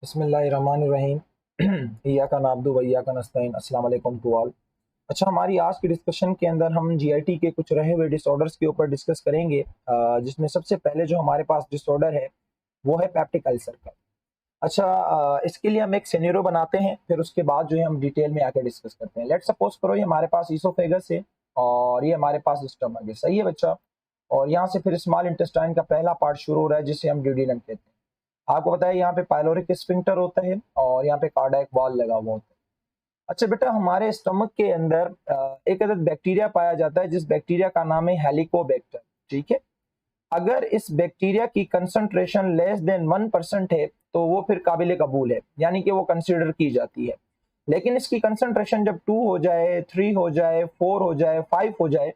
बिस्मिल्लाहिर्रहमानिर्रहीम। इय्याका नअब्दु व इय्याका नस्तईन। अस्सलाम वालेकुम टू ऑल। अच्छा, हमारी आज की डिस्कशन के अंदर हम जीआईटी के कुछ रहे हुए डिसऑर्डर्स के ऊपर डिस्कस करेंगे, जिसमें सबसे पहले जो हमारे पास डिसऑर्डर है वो है पेप्टिक अल्सर का। अच्छा, इसके लिए हम एक सिनेरियो बनाते हैं, फिर उसके बाद जो है हम डिटेल में आके डिस्कस करते हैं। लेट्स सपोज करो ये हमारे पास ईसोफेगस है और ये हमारे पास स्टमक है, सही है बच्चा। और यहाँ से फिर स्मॉल इंटेस्टाइन का पहला पार्ट शुरू हो रहा है जिसे हम ड्यूडेनम कहते हैं। आपको पता है यहाँ पे पाइलोरिक स्फिंक्टर होता है और यहाँ पे कार्डियक वॉल लगा हुआ होता है। अच्छा बेटा, हमारे स्टमक के अंदर एक अदद बैक्टीरिया पाया जाता है जिस बैक्टीरिया का नाम है हेलिकोबैक्टर। ठीक है, अगर इस बैक्टीरिया की कंसंट्रेशन लेस देन 1% है तो वो फिर काबिल कबूल है, यानी कि वो कंसिडर की जाती है। लेकिन इसकी कंसंट्रेशन जब 2 हो जाए, 3 हो जाए, 4 हो जाए, 5 हो जाए,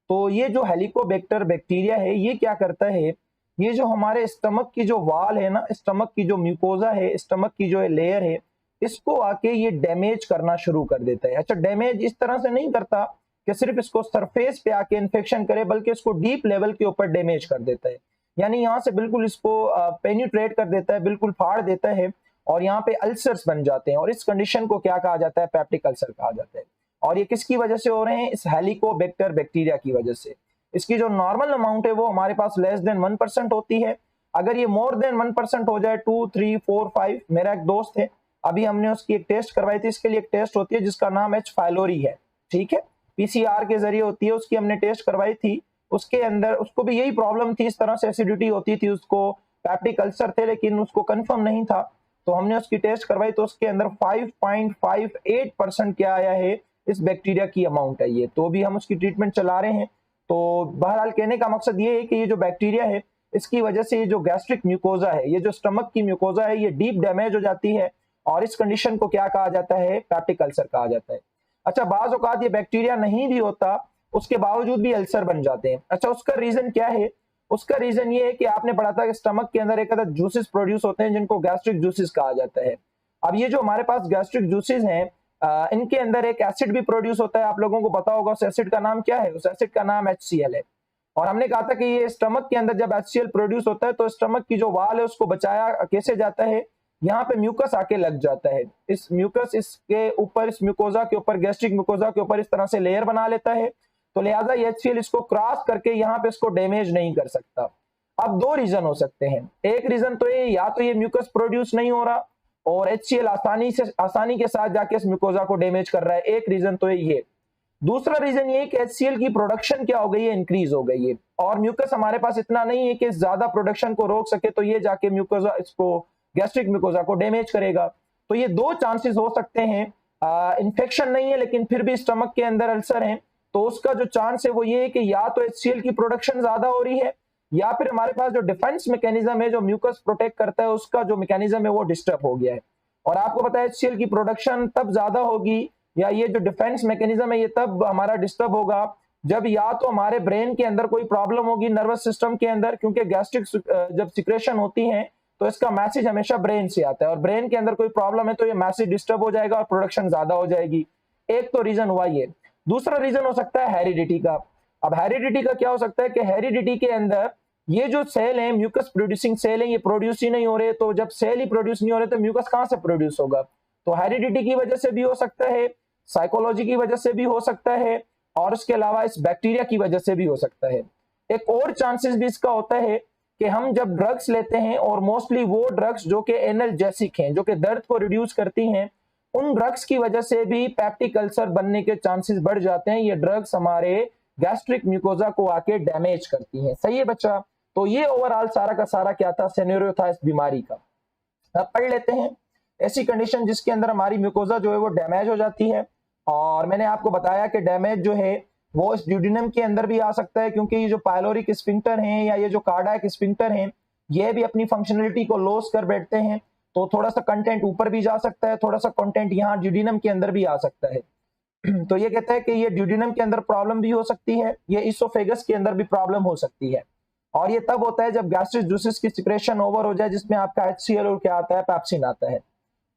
तो ये जो हेलिकोबैक्टर बैक्टीरिया है ये क्या करता है, ये जो हमारे स्टमक की जो वाल है ना, स्टमक की जो म्यूकोजा है, स्टमक की जो लेयर है, इसको आके ये डैमेज करना शुरू कर देता है। अच्छा, डैमेज इस तरह से नहीं करता कि सिर्फ इसको सरफेस पे आके इन्फेक्शन करे, बल्कि इसको डीप लेवल के ऊपर डैमेज कर देता है। यानी यहाँ से बिल्कुल इसको पेनिट्रेट कर देता है, बिल्कुल फाड़ देता है और यहाँ पे अल्सर्स बन जाते हैं। और इस कंडीशन को क्या कहा जाता है? पेप्टिक अल्सर कहा जाता है। और ये किसकी वजह से हो रहे हैं? इस हेलिकोबैक्टर बैक्टीरिया की वजह से। इसकी जो नॉर्मल अमाउंट है वो हमारे पास लेस देन 1% होती है। अगर ये मोर देन 1% हो जाए, 2, 3, 4, 5, मेरा एक दोस्त है, अभी हमने उसकी एक टेस्ट करवाई थी। इसके लिए एक टेस्ट होती है जिसका नाम H फाइलोरी है। ठीक है, पीसीआर के जरिए होती है, उसकी हमने टेस्ट करवाई थी। उसके अंदर उसको भी यही प्रॉब्लम थी, इस तरह से एसिडिटी होती थी, उसको पेप्टिक अल्सर थे, लेकिन उसको कंफर्म नहीं था। तो हमने उसकी टेस्ट करवाई तो उसके अंदर 5.58% क्या आया है, इस बैक्टीरिया की अमाउंट है ये। तो भी हम उसकी ट्रीटमेंट चला रहे हैं। तो बहरहाल कहने का मकसद ये है कि ये जो बैक्टीरिया है इसकी वजह से ये जो गैस्ट्रिक म्यूकोजा है, ये जो स्टमक की म्यूकोजा है, ये डीप डैमेज हो जाती है और इस कंडीशन को क्या कहा जाता है? पेप्टिक अल्सर कहा जाता है। अच्छा, बाज औकात ये बैक्टीरिया नहीं भी होता, उसके बावजूद भी अल्सर बन जाते हैं। अच्छा, उसका रीजन क्या है? उसका रीजन ये है कि आपने पढ़ा था कि स्टमक के अंदर एक अदद जूसेस प्रोड्यूस होते हैं जिनको गैस्ट्रिक जूसेस कहा जाता है। अब ये जो हमारे पास गैस्ट्रिक जूसेस हैं, इनके अंदर एक एसिड भी प्रोड्यूस होता है। आप लोगों को पता होगा उस एसिड का नाम क्या है? उस एसिड का नाम HCl है। और हमने कहा था कि ये स्टमक के अंदर जब HCl प्रोड्यूस होता है तो स्टमक की जो वाल है उसको बचाया कैसे जाता है? यहाँ पे म्यूकस आके लग जाता है। इस म्यूकस इसके ऊपर, इस म्यूकोजा के ऊपर, गैस्ट्रिक म्यूकोजा के ऊपर इस तरह से लेयर बना लेता है। तो लिहाजा ये HCl इसको क्रॉस करके यहाँ पे इसको डैमेज नहीं कर सकता। अब दो रीजन हो सकते हैं। एक रीजन तो ये, या तो ये म्यूकस प्रोड्यूस नहीं हो रहा और HCl आसानी के साथ जाके इस म्यूकोजा को डैमेज कर रहा है। एक रीजन तो ये। दूसरा रीजन ये कि HCl की प्रोडक्शन क्या हो गई है? इंक्रीज हो गई है और म्यूकस हमारे पास इतना नहीं है कि ज्यादा प्रोडक्शन को रोक सके, तो ये जाके म्यूकोजा, इसको गैस्ट्रिक म्यूकोजा को डैमेज करेगा। तो ये दो चांसेस हो सकते हैं। इन्फेक्शन नहीं है लेकिन फिर भी स्टमक के अंदर अल्सर है, तो उसका जो चांस है वो ये है कि या तो HCl की प्रोडक्शन ज्यादा हो रही है, या फिर हमारे पास जो डिफेंस मैकेनिज्म है, जो म्यूकस प्रोटेक्ट करता है, उसका जो मैकेनिज्म है वो डिस्टर्ब हो गया है। और आपको पता है HCl की प्रोडक्शन तब ज्यादा होगी, या ये जो डिफेंस मैकेनिज्म है ये तब हमारा डिस्टर्ब होगा जब या तो हमारे ब्रेन के अंदर कोई प्रॉब्लम होगी, नर्वस सिस्टम के अंदर, क्योंकि गैस्ट्रिक जब सिक्रेशन होती है तो इसका मैसेज हमेशा ब्रेन से आता है, और ब्रेन के अंदर कोई प्रॉब्लम है तो ये मैसेज डिस्टर्ब हो जाएगा और प्रोडक्शन ज्यादा हो जाएगी। एक तो रीजन हुआ ये। दूसरा रीजन हो सकता है हेरिडिटी का। अब हेरिडिटी का क्या हो सकता है कि हेरिडिटी के अंदर ये जो सेल है, म्यूकस प्रोड्यूसिंग सेल है, ये प्रोड्यूस ही नहीं हो रहे। तो जब सेल ही प्रोड्यूस नहीं हो रहे तो म्यूकस कहां से प्रोड्यूस होगा? तो हेरिडिटी की वजह से भी हो सकता है, साइकोलॉजी की वजह से भी हो सकता है, और उसके अलावा इस बैक्टीरिया की वजह से भी हो सकता है। एक और चांसेस भी इसका होता है कि हम जब ड्रग्स लेते हैं, और मोस्टली वो ड्रग्स जो कि एनाल्जेसिक हैं, जो कि दर्द को रिड्यूस करती हैं, उन ड्रग्स की वजह से भी पेप्टिक अल्सर बनने के चांसेस बढ़ जाते हैं। ये ड्रग्स हमारे गैस्ट्रिक म्यूकोजा को आके डैमेज करती हैं। सही है बच्चा? तो ये ओवरऑल सारा का सारा क्या था? सिनेरियो था इस बीमारी का। अब पढ़ लेते हैं ऐसी कंडीशन जिसके अंदर हमारी म्यूकोजा जो है वो डैमेज हो जाती है। और मैंने आपको बताया कि डैमेज जो है वो इस ड्यूडेनम के अंदर भी आ सकता है, क्योंकि ये जो पाइलोरिक स्फिंक्टर हैं या ये जो कार्डियक स्फिंक्टर हैं, ये भी अपनी फंक्शनलिटी को लॉस कर बैठते हैं। तो थोड़ा सा कंटेंट ऊपर भी जा सकता है, थोड़ा सा कंटेंट यहाँ ड्यूडेनम के अंदर भी आ सकता है। तो ये कहता है कि ये ड्यूडेनम के अंदर प्रॉब्लम भी हो सकती है, ये इसोफेगस के अंदर भी प्रॉब्लम हो सकती है। और ये तब होता है जब गैस्ट्रिक जूसेस की सिक्रेशन ओवर हो जाए, जिसमें आपका HCl और क्या आता है? पैप्सिन आता है।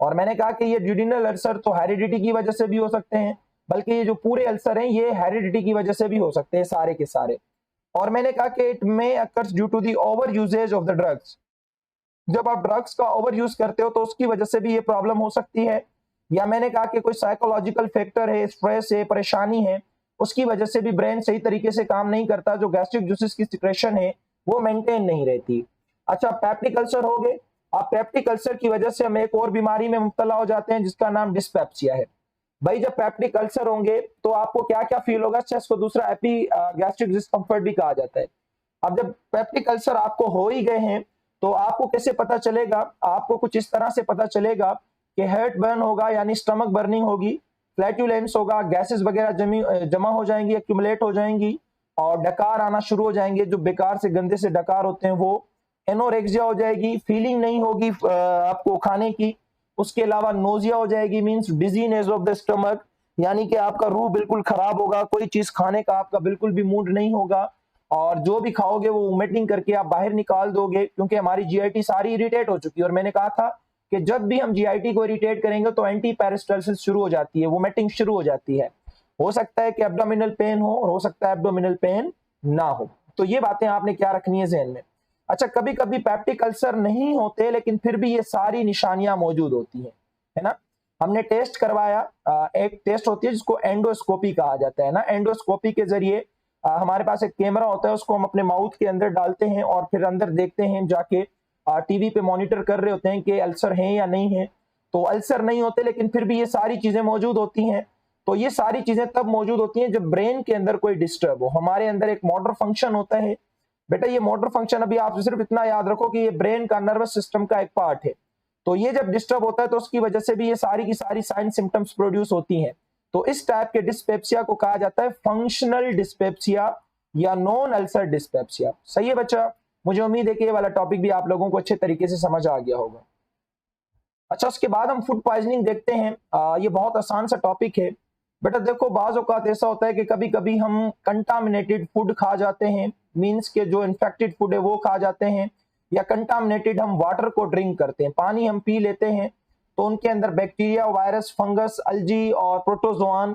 और मैंने कहा कि ये ड्यूडिनल अल्सर तो हेरिडिटी की वजह से भी हो सकते हैं, बल्कि ये जो पूरे अल्सर हैं ये हेरिडिटी की वजह से भी हो सकते हैं, सारे के सारे। और मैंने कहा कि it may occurs due to the over usages of the drugs. जब आप ड्रग्स का ओवर यूज करते हो तो उसकी वजह से भी ये प्रॉब्लम हो सकती है, या मैंने कहा कि कोई साइकोलॉजिकल फैक्टर है, स्ट्रेस है, परेशानी है, उसकी वजह से भी ब्रेन सही तरीके से काम नहीं करता, जो गैस्ट्रिक जूसेस की सिक्रेशन है वो मेंटेन नहीं रहती। अच्छा, पेप्टिक अल्सर हो गए। अब पेप्टिक अल्सर की वजह से हम एक और बीमारी में मुब्तला हो जाते हैं जिसका नाम डिस्पेप्सिया है। भाई जब पेप्टिक अल्सर होंगे तो आपको क्या क्या फील होगा? अच्छा, इसको दूसरा एपी गैस्ट्रिक डिस्कम्फर्ट भी कहा जाता है। अब जब पेप्टिक अल्सर आपको हो ही गए हैं तो आपको कैसे पता चलेगा? आपको कुछ इस तरह से पता चलेगा कि हार्ट बर्न होगा, यानी स्टमक बर्निंग होगी, फ्लैटुलेंस होगा, गैसेस वगैरह जमा हो जाएंगी, एक्यूमुलेट हो जाएंगी, और डकार आना शुरू हो जाएंगे, जो बेकार से गंदे से डकार होते हैं वो। एनोरेक्सिया हो जाएगी, फीलिंग नहीं होगी आपको खाने की। उसके अलावा नोजिया हो जाएगी, means dizziness of the stomach, यानी कि आपका रूह बिल्कुल खराब होगा, कोई चीज खाने का आपका बिल्कुल भी मूड नहीं होगा, और जो भी खाओगे वो वोमिटिंग करके आप बाहर निकाल दोगे, क्योंकि हमारी जीआईटी सारी इरिटेट हो चुकी है। और मैंने कहा था कि जब भी हम जीआईटी को इरिटेट करेंगे तो एंटी पेरिस्टल्सिस शुरू हो जाती है, वोमिटिंग शुरू हो जाती है। हो सकता है कि एब्डोमिनल पेन हो और हो सकता है एब्डोमिनल पेन ना हो। तो ये बातें आपने क्या रखनी है ज़हन में। अच्छा, कभी कभी पेप्टिक अल्सर नहीं होते लेकिन फिर भी ये सारी निशानियां मौजूद होती हैं, है ना। हमने टेस्ट करवाया, एक टेस्ट होती है जिसको एंडोस्कोपी कहा जाता है ना। एंडोस्कोपी के जरिए हमारे पास एक कैमरा होता है, उसको हम अपने माउथ के अंदर डालते हैं और फिर अंदर देखते हैं जाके, टीवी पे मॉनिटर कर रहे होते हैं कि अल्सर हैं या नहीं है। तो अल्सर नहीं होते लेकिन फिर भी ये सारी चीजें मौजूद होती हैं। तो ये सारी चीजें तब मौजूद होती हैं जब ब्रेन के अंदर कोई डिस्टर्ब हो। हमारे अंदर एक मोटर फंक्शन होता है बेटा, ये मोटर फंक्शन अभी आप सिर्फ इतना याद रखो कि ये ब्रेन का नर्वस सिस्टम का एक पार्ट है। तो ये जब डिस्टर्ब होता है तो उसकी वजह से भी ये सारी की सारी साइन सिम्टम्स प्रोड्यूस होती हैं। तो इस टाइप के डिस्पेप्सिया को कहा जाता है फंक्शनल डिस्पेप्सिया या नॉन अल्सर डिस्पेप्सिया। सही है बच्चा? मुझे उम्मीद है कि ये वाला टॉपिक भी आप लोगों को अच्छे तरीके से समझ आ गया होगा। अच्छा, उसके बाद हम फूड पॉइजनिंग देखते हैं। ये बहुत आसान सा टॉपिक है बेटा। देखो, बाज औकात ऐसा होता है कि कभी कभी हम कंटामिनेटेड फूड खा जाते हैं, मीन्स के जो इन्फेक्टेड फूड है वो खा जाते हैं, या कंटामिनेटेड हम वाटर को ड्रिंक करते हैं, पानी हम पी लेते हैं, तो उनके अंदर बैक्टीरिया, वायरस, फंगस, अल्जी और प्रोटोजोआन,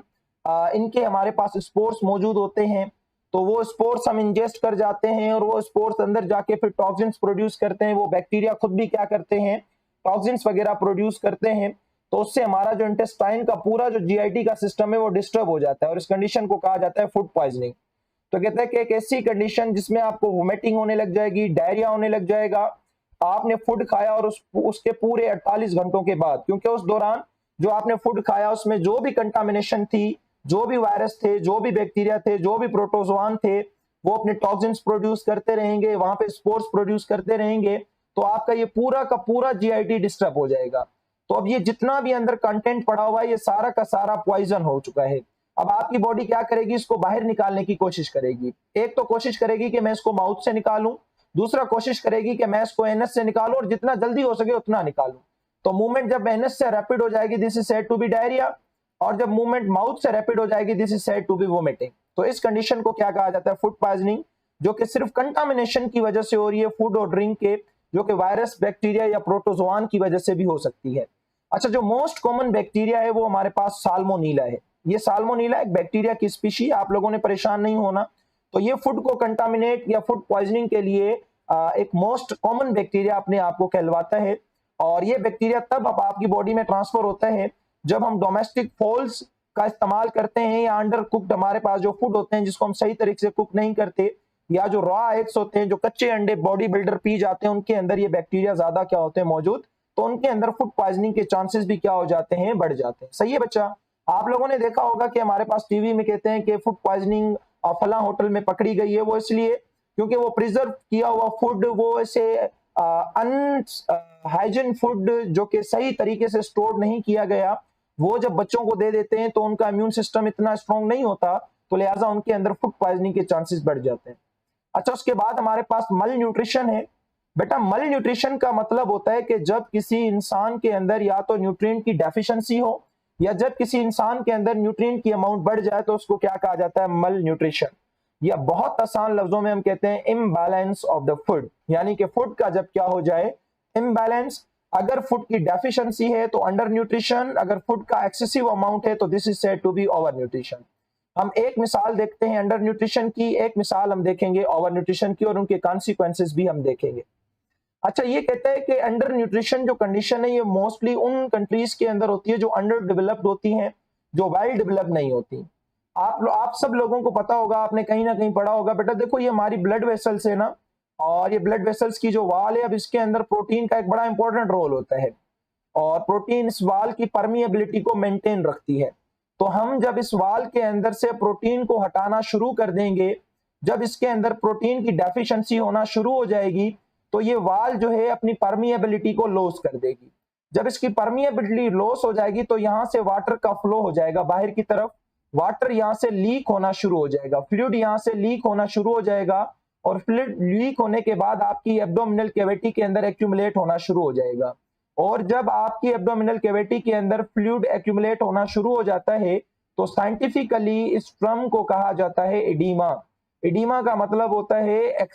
इनके हमारे पास स्पोर्स मौजूद होते हैं। तो वो स्पोर्स हम इंजेस्ट कर जाते हैं और वो स्पोर्स अंदर जाके फिर टॉक्सिन्स प्रोड्यूस करते हैं। वो बैक्टीरिया खुद भी क्या करते हैं? टॉक्सिन्स वगैरह प्रोड्यूस करते हैं। तो उससे हमारा जो इंटेस्टाइन का पूरा जो जीआईटी का सिस्टम है वो डिस्टर्ब हो जाता है, और इस कंडीशन को कहा जाता है फूड पॉइजनिंग। तो कहते हैं कि एक ऐसी कंडीशन जिसमें आपको वोमिटिंग होने लग जाएगी, डायरिया होने लग जाएगा, आपने फूड खाया और उसके पूरे 48 घंटों के बाद, क्योंकि उस दौरान जो आपने फूड खाया उसमें जो भी कंटामिनेशन थी, जो भी वायरस थे, जो भी बैक्टीरिया थे, जो भी प्रोटोजोआन थे, वो अपने टॉक्सिन्स प्रोड्यूस करते रहेंगे, वहां पे स्पोर्स प्रोड्यूस करते रहेंगे। तो आपका ये पूरा का पूरा जीआईटी डिस्टर्ब हो जाएगा। तो अब ये जितना भी अंदर कंटेंट पड़ा हुआ है ये सारा का सारा पॉइजन हो चुका है। अब आपकी बॉडी क्या करेगी? इसको बाहर निकालने की कोशिश करेगी। एक तो कोशिश करेगी कि मैं इसको माउथ से निकालूं, दूसरा कोशिश करेगी कि मैं इसको एनएस से निकालूं, और जितना जल्दी हो सके उतना निकालूं। तो मूवमेंट जब एनएस से रैपिड हो जाएगी, this is said to be diarrhoea, और जब मूवमेंट माउथ से रैपिड हो जाएगी, this is said to be vomiting. तो इस कंडीशन को क्या कहा जाता है? फूड पॉइजनिंग, जो कि सिर्फ कंटामिनेशन की वजह से हो रही है, फूड और ड्रिंक के, जो कि वायरस, बैक्टीरिया या प्रोटोजोआन की वजह से भी हो सकती है। अच्छा, जो मोस्ट कॉमन बैक्टीरिया है वो हमारे पास साल्मोनीला है। ये साल्मोनीला एक बैक्टीरिया की स्पीशी, आप लोगों ने परेशान नहीं होना। तो ये फूड को कंटामिनेट या फूड पॉइजनिंग के लिए एक मोस्ट कॉमन बैक्टीरिया अपने आप को कहलवाता है। और ये बैक्टीरिया तब अब आपकी बॉडी में ट्रांसफर होता है जब हम डोमेस्टिक फॉल्स का इस्तेमाल करते हैं, या अंडर कुक्ड हमारे पास जो फूड होते हैं जिसको हम सही तरीके से कुक नहीं करते, या जो रॉ एग्स होते हैं, जो कच्चे अंडे बॉडी बिल्डर पी जाते हैं, उनके अंदर ये बैक्टीरिया ज्यादा क्या होते हैं? मौजूद। तो उनके अंदर फूड पॉइजनिंग के चांसेस भी क्या हो जाते हैं? बढ़ जाते हैं। सही है बच्चा? आप लोगों ने देखा होगा कि हमारे पास टीवी में कहते हैं कि फूड पॉइजनिंग फला होटल में पकड़ी गई है। वो इसलिए क्योंकि वो प्रिजर्व किया हुआ फूड, वो ऐसे अनहाइजीन फूड जो कि सही तरीके से स्टोर नहीं किया गया, वो जब बच्चों को दे देते हैं तो उनका इम्यून सिस्टम इतना स्ट्रांग नहीं होता, तो लिहाजा उनके अंदर फूड पॉइजनिंग के चांसेस बढ़ जाते हैं। अच्छा, उसके बाद हमारे पास मल न्यूट्रिशन है। बेटा, मल न्यूट्रिशन का मतलब होता है कि जब किसी इंसान के अंदर या तो न्यूट्रिएंट की डेफिशिएंसी हो, या जब किसी इंसान के अंदर न्यूट्रिएंट की अमाउंट बढ़ जाए तो उसको क्या कहा जाता है? मल न्यूट्रिशन। या बहुत आसान लफ्जों में हम कहते हैं इम्बैलेंस ऑफ द फूड, यानी कि फूड का जब क्या हो जाए? इम्बैलेंस। अगर फूड की डेफिशिएंसी है तो अंडर न्यूट्रिशन, अगर फूड का एक्सेसिव अमाउंट है तो this is said to be overnutrition. हम एक मिसाल देखते हैं अंडर न्यूट्रिशन की, एक मिसाल हम देखेंगे ओवर न्यूट्रिशन की, और उनके कॉन्सिक्वेंसेस भी हम देखेंगे। अच्छा, ये कहता है कि अंडर न्यूट्रिशन जो कंडीशन है ये मोस्टली उन कंट्रीज के अंदर होती है जो अंडर डेवलप्ड होती हैं, जो वेल डेवलप नहीं होती। आप सब लोगों को पता होगा, आपने कहीं ना कहीं पढ़ा होगा, बेटा देखो ये हमारी ब्लड वेसल्स है ना, और ये ब्लड वेसल्स की जो वाल है, अब इसके अंदर प्रोटीन का एक बड़ा इंपॉर्टेंट रोल होता है, और प्रोटीन इस वाल की परमिएबिलिटी को मेंटेन रखती है। तो हम जब इस वाल के अंदर से प्रोटीन को हटाना शुरू कर देंगे, जब इसके अंदर प्रोटीन की डेफिशिएंसी होना शुरू हो जाएगी, तो ये वाल जो है अपनी परमिएबिलिटी को लॉस कर देगी। जब इसकी परमिएबिलिटी लॉस हो जाएगी तो यहाँ से वाटर का फ्लो हो जाएगा बाहर की तरफ, वाटर यहाँ से लीक होना शुरू हो जाएगा, फ्लूइड यहाँ से लीक होना शुरू हो जाएगा, और फ्लूइड लीक होने के बाद आपकी एब्डोमिनल कैविटी के अंदर एक्यूमुलेट होना शुरू हो जाएगा। और जब आपकी एब्डोमिनल कैविटी के अंदर फ्लूइड एक्यूमुलेट होना शुरू हो जाता है तो साइंटिफिकली इस ट्रम को कहा जाता है एडीमा। एडीमा का मतलब होता है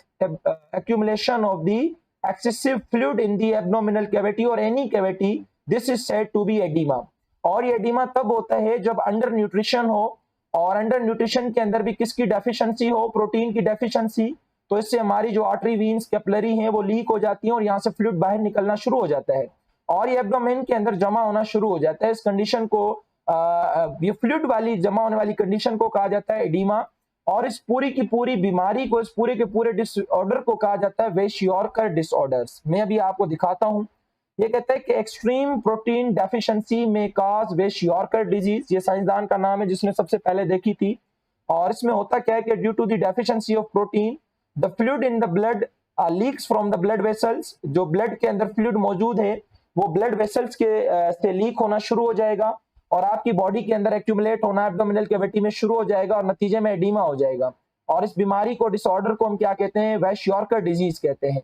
accumulation of the excessive fluid in the abdominal cavity or any cavity, this is said to be edema। और ये एडिमा तब होता है जब अंडर न्यूट्रिशन हो, और अंडर न्यूट्रिशन के अंदर भी किसकी डेफिशिएंसी हो, प्रोटीन की डेफिशिएंसी, तो इससे हमारी जो आर्टरी वीन्स कैपिलरी हैं वो लीक हो जाती हैं और यहाँ से फ्लूइड बाहर निकलना शुरू हो जाता है और ये एब्डोमेन के अंदर जमा होना शुरू हो जाता है। इस कंडीशन को ये फ्लूइड वाली जमा होने वाली कंडीशन को कहा जाता है एडिमा, और इस पूरी की पूरी बीमारी को, इस पूरे के पूरे डिसऑर्डर को कहा जाता है वेश-यॉर्कर डिसऑर्डर्स। मैं अभी आपको दिखाता हूं। ये कहता है कि एक्सट्रीम प्रोटीन डेफिशिएंसी में काज वेश-यॉर्कर डिजीज, ये साइंसदान का नाम है जिसने सबसे पहले देखी थी। और इसमें होता क्या है कि due to the deficiency of protein the fluid in the blood leaks from the blood vessels, जो ब्लड के अंदर फ्लूइड मौजूद है वो ब्लड वेसल्स के से लीक होना शुरू हो जाएगा और आपकी बॉडी के अंदर एक्यूमुलेट होना एब्डोमिनल कैविटी में शुरू हो जाएगा और नतीजे में एडिमा हो जाएगा। और इस बीमारी को, डिसऑर्डर को हम क्या कहते हैं, वेश-यॉर्कर डिजीज कहते हैं।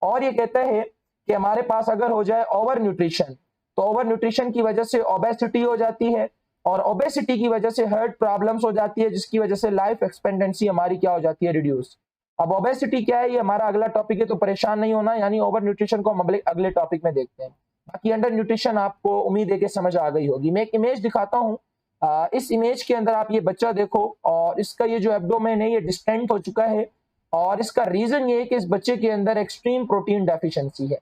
और ये कहता है कि हमारे पास अगर हो जाए ओवर न्यूट्रिशन, तो ओवर न्यूट्रिशन की वजह से ओबेसिटी हो जाती है और ओबेसिटी की वजह से हार्ट प्रॉब्लम्स हो जाती है, जिसकी वजह से लाइफ एक्सपेक्टेंसी हमारी क्या हो जाती है, रिड्यूस। अब ओबेसिटी क्या है, ये हमारा अगला टॉपिक है, तो परेशान नहीं होना, यानी ओवर न्यूट्रिशन को हम अगले टॉपिक में देखते हैं। बाकी अंडर न्यूट्रिशन आपको उम्मीद है कि समझ आ गई होगी। मैं एक इमेज दिखाता हूँ। इस इमेज के अंदर आप ये बच्चा देखो और इसका ये जो एब्डोमेन है ये डिस्टेंट हो चुका है और इसका रीजन ये है कि इस बच्चे के अंदर एक्सट्रीम प्रोटीन डेफिशिएंसी है।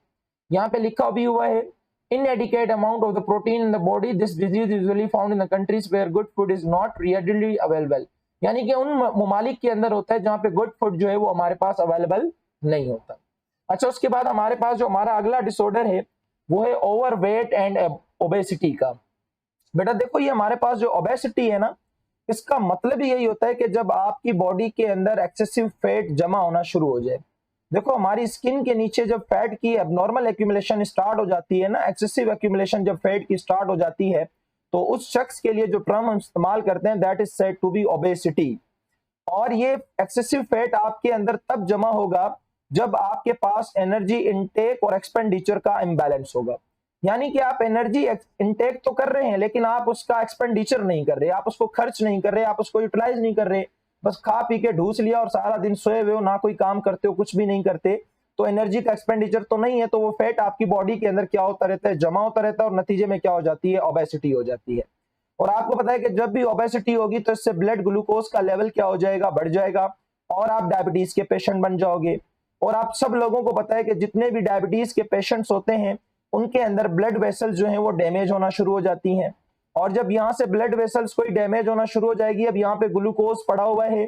यहाँ पे लिखा भी हुआ है inadequate amount of the protein in the body, this disease is usually found in the countries where good food is not readily available। यानी कि उन ममालिक के अंदर होता है जहाँ पे गुड फूड जो है वो हमारे पास अवेलेबल नहीं होता। अच्छा, उसके बाद हमारे पास जो हमारा अगला डिसऑर्डर है वो है ओवरवेट एंड ओबेसिटी का। बेटा देखो, ये हमारे पास जो ओबेसिटी है ना, इसका मतलब यही होता है कि जब आपकी बॉडी के अंदर एक्सेसिव फैट जमा होना शुरू हो जाए। देखो, हमारी स्किन के नीचे जब फैट की एबनॉर्मल एक्यूमुलेशन स्टार्ट हो जाती है ना, एक्सेसिव एक्यूमुलेशन जब फैट की स्टार्ट हो जाती है, तो उस शख्स के लिए जो टर्म हम इस्तेमाल करते हैं that is said to be obesity. और ये एक्सेसिव फैट आपके अंदर तब जमा होगा जब आपके पास एनर्जी इनटेक और एक्सपेंडिचर का इम्बैलेंस होगा। यानी कि आप एनर्जी इनटेक तो कर रहे हैं लेकिन आप उसका एक्सपेंडिचर नहीं कर रहे, आप उसको खर्च नहीं कर रहे, आप उसको यूटिलाइज नहीं कर रहे, बस खा पी के ढूस लिया और सारा दिन सोए हुए हो, ना कोई काम करते हो, कुछ भी नहीं करते, तो एनर्जी का एक्सपेंडिचर तो नहीं है, तो वो फैट आपकी बॉडी के अंदर क्या होता रहता है, जमा होता रहता है और नतीजे में क्या हो जाती है, ओबेसिटी हो जाती है। और आपको पता है कि जब भी ओबेसिटी होगी तो इससे ब्लड ग्लूकोज का लेवल क्या हो जाएगा, बढ़ जाएगा और आप डायबिटीज के पेशेंट बन जाओगे। और आप सब लोगों को पता है कि जितने भी डायबिटीज के पेशेंट्स होते हैं उनके अंदर ब्लड वेसल्स जो हैं वो डैमेज होना शुरू हो जाती हैं, और जब यहाँ से ब्लड वेसल्स कोई डैमेज होना शुरू हो जाएगी, अब यहाँ पे ग्लूकोज पड़ा हुआ है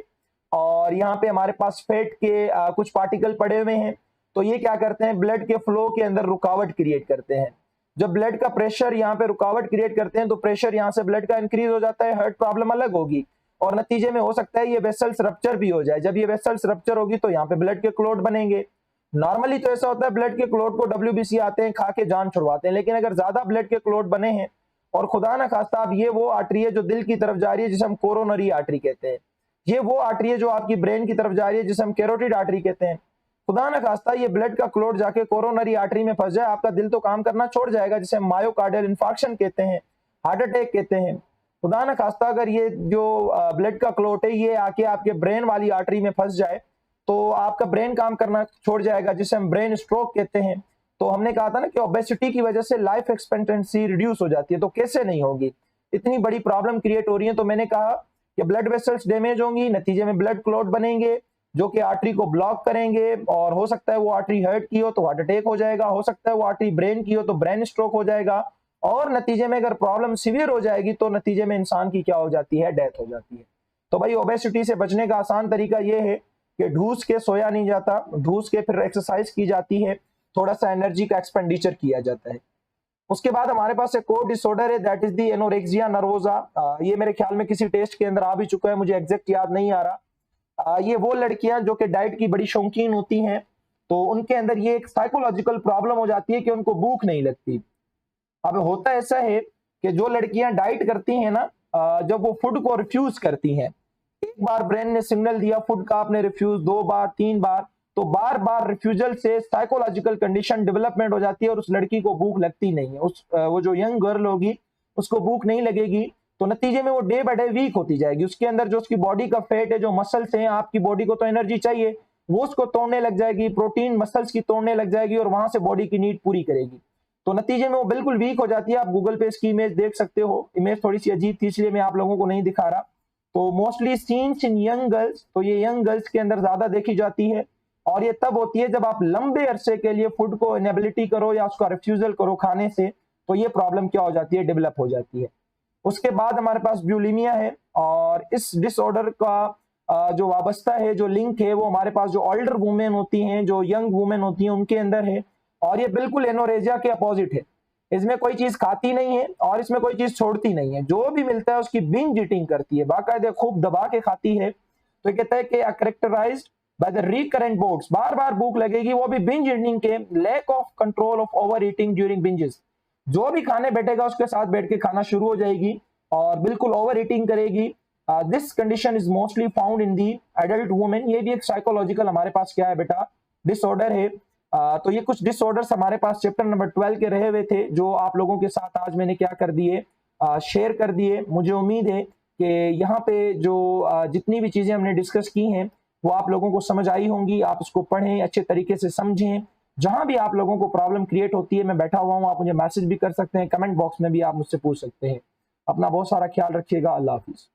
और यहाँ पे हमारे पास फैट के कुछ पार्टिकल पड़े हुए हैं, तो ये क्या करते हैं, ब्लड के फ्लो के अंदर रुकावट क्रिएट करते हैं। जब ब्लड का प्रेशर यहाँ पे रुकावट क्रिएट करते हैं तो प्रेशर यहाँ से ब्लड का इंक्रीज हो जाता है, हार्ट प्रॉब्लम अलग होगी और नतीजे में हो सकता है ये वेसल्स रप्चर भी हो जाए। जब ये वेसल्स रप्चर होगी तो यहाँ पे ब्लड के क्लॉट बनेंगे। नॉर्मली तो ऐसा होता है ब्लड के क्लॉट को WBC आते हैं, खा के जान छुड़वाते हैं, लेकिन अगर ज्यादा ब्लड के क्लॉट बने हैं और खुदा ना खास्ता, अब ये वो आर्टरी है जो दिल की तरफ जा रही है जिसे हम कोरोनरी आर्टरी कहते हैं, ये वो आर्टरी है जो आपकी ब्रेन की तरफ जा रही है जिसे हम कैरोटिड आर्टरी कहते हैं। खुदा ना खास्ता ये ब्लड का क्लॉट जाके कोरोनरी आर्टरी में फंस जाए, आपका दिल तो काम करना छोड़ जाएगा, जिसे हम मायोकार्डियल इंफार्क्शन कहते हैं, हार्ट अटैक कहते हैं। खुदा ना खास्ता अगर ये जो ब्लड का क्लॉट है ये आके आपके ब्रेन वाली आर्टरी में फंस जाए तो आपका ब्रेन काम करना छोड़ जाएगा, जिसे हम ब्रेन स्ट्रोक कहते हैं। तो हमने कहा था ना कि ओबेसिटी की वजह से लाइफ एक्सपेक्टेंसी रिड्यूस हो जाती है, तो कैसे नहीं होगी, इतनी बड़ी प्रॉब्लम क्रिएट हो रही है। तो मैंने कहा कि ब्लड वेसल्स डैमेज होंगी, नतीजे में ब्लड क्लॉट बनेंगे जो कि आर्टरी को ब्लॉक करेंगे, और हो सकता है वो आर्टरी हार्ट की हो तो हार्ट अटैक हो जाएगा, हो सकता है वो आर्टरी ब्रेन की हो तो ब्रेन स्ट्रोक हो जाएगा, और नतीजे में अगर प्रॉब्लम सीवियर हो जाएगी तो नतीजे में इंसान की क्या हो जाती है, डेथ हो जाती है। तो भाई ओबेसिटी से बचने का आसान तरीका ये है कि ढूस के सोया नहीं जाता, ढूस के फिर एक्सरसाइज की जाती है, थोड़ा सा एनर्जी का एक्सपेंडिचर किया जाता है। उसके बाद हमारे पास एक और डिसऑर्डर है, that is the anorexia nervosa. ये मेरे ख्याल में किसी टेस्ट के अंदर आ भी चुका है, मुझे एग्जैक्ट याद नहीं आ रहा। ये वो लड़कियां जो कि डाइट की बड़ी शौकीन होती हैं, तो उनके अंदर ये एक साइकोलॉजिकल प्रॉब्लम हो जाती है कि उनको भूख नहीं लगती। अब होता ऐसा है कि जो लड़कियां डाइट करती हैं ना, जब वो फूड को रिफ्यूज करती हैं, एक बार ब्रेन ने सिग्नल दिया फूड का, आपने रिफ्यूज 2 बार 3 बार, तो बार बार रिफ्यूजल से साइकोलॉजिकल कंडीशन डेवलपमेंट हो जाती है और उस लड़की को भूख लगती नहीं है। वो जो यंग गर्ल होगी उसको भूख नहीं लगेगी, तो नतीजे में वो डे बाय डे वीक होती जाएगी। उसके अंदर जो उसकी बॉडी का फैट है, जो मसल्स हैं, आपकी बॉडी को तो एनर्जी चाहिए, वो उसको तोड़ने लग जाएगी, प्रोटीन मसल्स की तोड़ने लग जाएगी और वहां से बॉडी की नीड पूरी करेगी। तो नतीजे में वो बिल्कुल वीक हो जाती है। आप गूगल पे इसकी इमेज देख सकते हो, इमेज थोड़ी सी अजीब थी इसलिए मैं आप लोगों को नहीं दिखा रहा। तो mostly scenes in young girls, तो ये यंग गर्ल्स के अंदर ज्यादा देखी जाती है, और ये तब होती है जब आप लंबे अरसे के लिए फूड को इनेबिलिटी करो या उसका रिफ्यूजल करो खाने से, तो ये प्रॉब्लम क्या हो जाती है, डेवलप हो जाती है। उसके बाद हमारे पास ब्यूलिमिया है, और इस डिसऑर्डर का जो वाबस्ता है, जो लिंक है, वो हमारे पास जो ओल्डर वुमेन होती हैं, जो यंग वुमेन होती हैं, उनके अंदर है, और ये बिल्कुल एनोरेजिया के अपोजिट है। इसमें कोई चीज खाती नहीं है और इसमें कोई चीज छोड़ती नहीं है, जो भी मिलता है उसकी बिंज ईटिंग करती है, बाकायदे खूब दबा के खाती है। तो कहता है कि characterised by the recurrent boards, बार बार भूख लगेगी, वो भी बिंज ईटिंग के, lack of control of over eating during binges, जो भी खाने बैठेगा उसके साथ बैठ के खाना शुरू हो जाएगी और बिल्कुल ओवर ईटिंग करेगी। This condition is mostly found in the adult women. ये भी एक साइकोलॉजिकल हमारे पास क्या है बेटा, डिसऑर्डर है। तो ये कुछ डिसऑर्डर्स हमारे पास चैप्टर नंबर 12 के रहे हुए थे, जो आप लोगों के साथ आज मैंने क्या कर दिए, शेयर कर दिए। मुझे उम्मीद है कि यहाँ पे जो जितनी भी चीजें हमने डिस्कस की हैं वो आप लोगों को समझ आई होंगी। आप उसको पढ़ें, अच्छे तरीके से समझें। जहां भी आप लोगों को प्रॉब्लम क्रिएट होती है, मैं बैठा हुआ हूँ, आप मुझे मैसेज भी कर सकते हैं, कमेंट बॉक्स में भी आप मुझसे पूछ सकते हैं। अपना बहुत सारा ख्याल रखिएगा। अल्लाह हाफिज।